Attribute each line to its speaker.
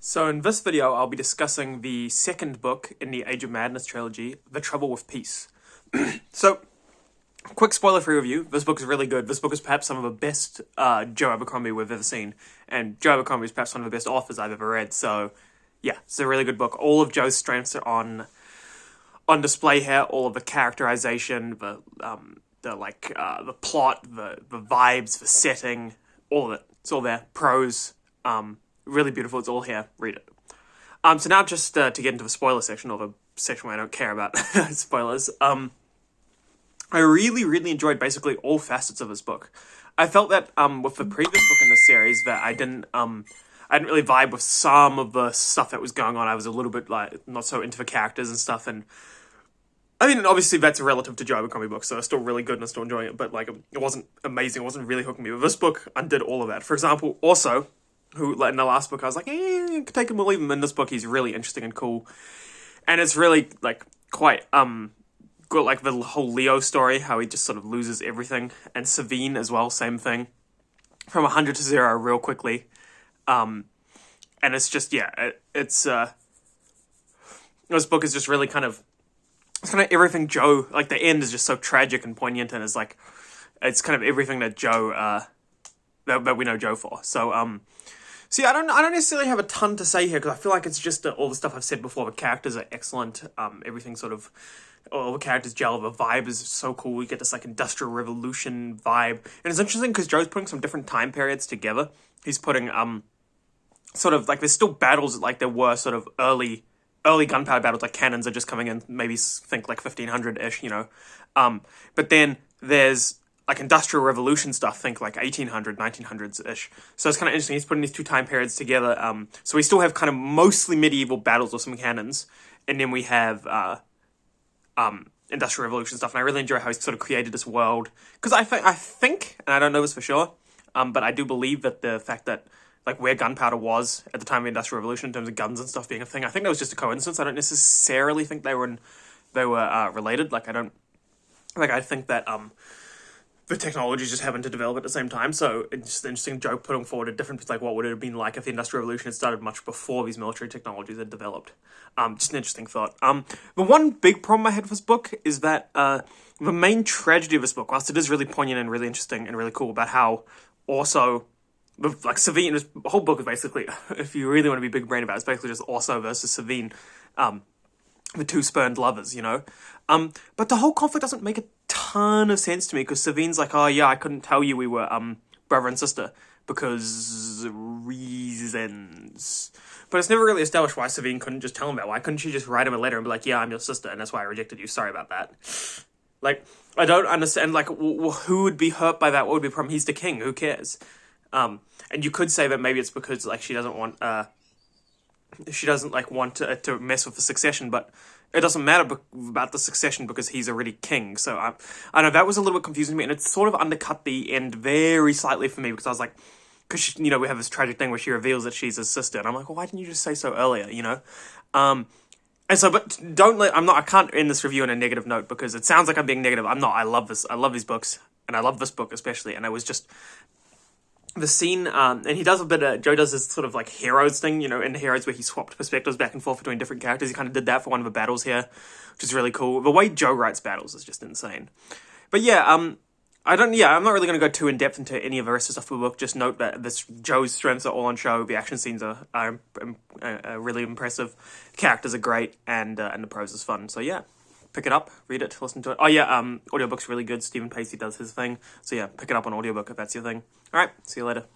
Speaker 1: So in this video, I'll be discussing the second book in the Age of Madness trilogy, The Trouble with Peace. So, quick spoiler-free review. This book is really good. This book is perhaps some of the best Joe Abercrombie we've ever seen. And Joe Abercrombie is perhaps one of the best authors I've ever read. So, yeah, it's a really good book. All of Joe's strengths are on display here. All of the characterization, the plot, the vibes, the setting, all of it. It's all there. Prose, really beautiful. It's all here. Read it. So now just to get into the spoiler section, or the section where I don't care about spoilers, I really enjoyed basically all facets of this book. I felt that with the previous book in this series that I didn't really vibe with some of the stuff that was going on. I was a little bit not so into the characters and stuff, and I mean, obviously that's relative to Joe Abercrombie books, so it's still really good and I'm still enjoying it, but it wasn't amazing, it wasn't really hooking me. But this book undid all of that. For example, also, who in the last book I was like, take him or leave him. In this book he's really interesting and cool. And it's really quite got the whole Leo story, how he just sort of loses everything. And Savine as well, same thing. From 100 to 0 real quickly. And it's just, this book is just really it's kind of everything Joe, the end is just so tragic and poignant, and it's kind of everything that Joe, that we know Joe for. So I don't necessarily have a ton to say here, because I feel like it's just all the stuff I've said before. The characters are excellent. Everything all the characters gel. The vibe is so cool. We get this Industrial Revolution vibe. And it's interesting because Joe's putting some different time periods together. He's putting, there's still battles there were sort of early gunpowder battles, cannons are just coming in, maybe think 1500-ish, but then there's Industrial Revolution stuff, think 1800, 1900s-ish. So it's kind of interesting. He's putting these two time periods together. So we still have kind of mostly medieval battles with some cannons, and then we have Industrial Revolution stuff. And I really enjoy how he's sort of created this world, because I think, and I don't know this for sure, but I do believe that the fact that where gunpowder was at the time of the Industrial Revolution in terms of guns and stuff being a thing, I think that was just a coincidence. I don't necessarily think they were related. I think that the technologies just happened to develop at the same time. So it's just interesting Joe putting forward a different, what would it have been like if the Industrial Revolution had started much before these military technologies had developed. Just an interesting thought. The one big problem I had with this book is that the main tragedy of this book, whilst it is really poignant and really interesting and really cool about how also Savine, this whole book is basically, if you really want to be big brain about it, it's basically just Orso versus Savine, the two spurned lovers, but the whole conflict doesn't make a ton of sense to me, because Savine's I couldn't tell you we were brother and sister because reasons. But it's never really established why Savine couldn't just tell him that. Why couldn't she just write him a letter and be I'm your sister, and that's why I rejected you, sorry about that. I don't understand, who would be hurt by that? What would be the problem? He's the king, who cares? And you could say that maybe it's because she doesn't want want to mess with the succession, but it doesn't matter about the succession because he's already king. So I know that was a little bit confusing to me, and it sort of undercut the end very slightly for me, because I was because we have this tragic thing where she reveals that she's his sister, and I'm well, why didn't you just say so earlier? And so, but I can't end this review on a negative note, because it sounds like I'm being negative. I'm not. I love these books, and I love this book especially, and I was just the scene, and he does Joe does this sort of Heroes thing, in Heroes, where he swapped perspectives back and forth between different characters. He kind of did that for one of the battles here, which is really cool. The way Joe writes battles is just insane. But yeah, I'm not really going to go too in depth into any of the rest of the stuff in the book. Just note that Joe's strengths are all on show. The action scenes are really impressive. Characters are great, and the prose is fun. So yeah, pick it up, read it, listen to it. Oh yeah, audiobook's really good. Stephen Pacey does his thing. So yeah, pick it up on audiobook if that's your thing. Alright, see you later.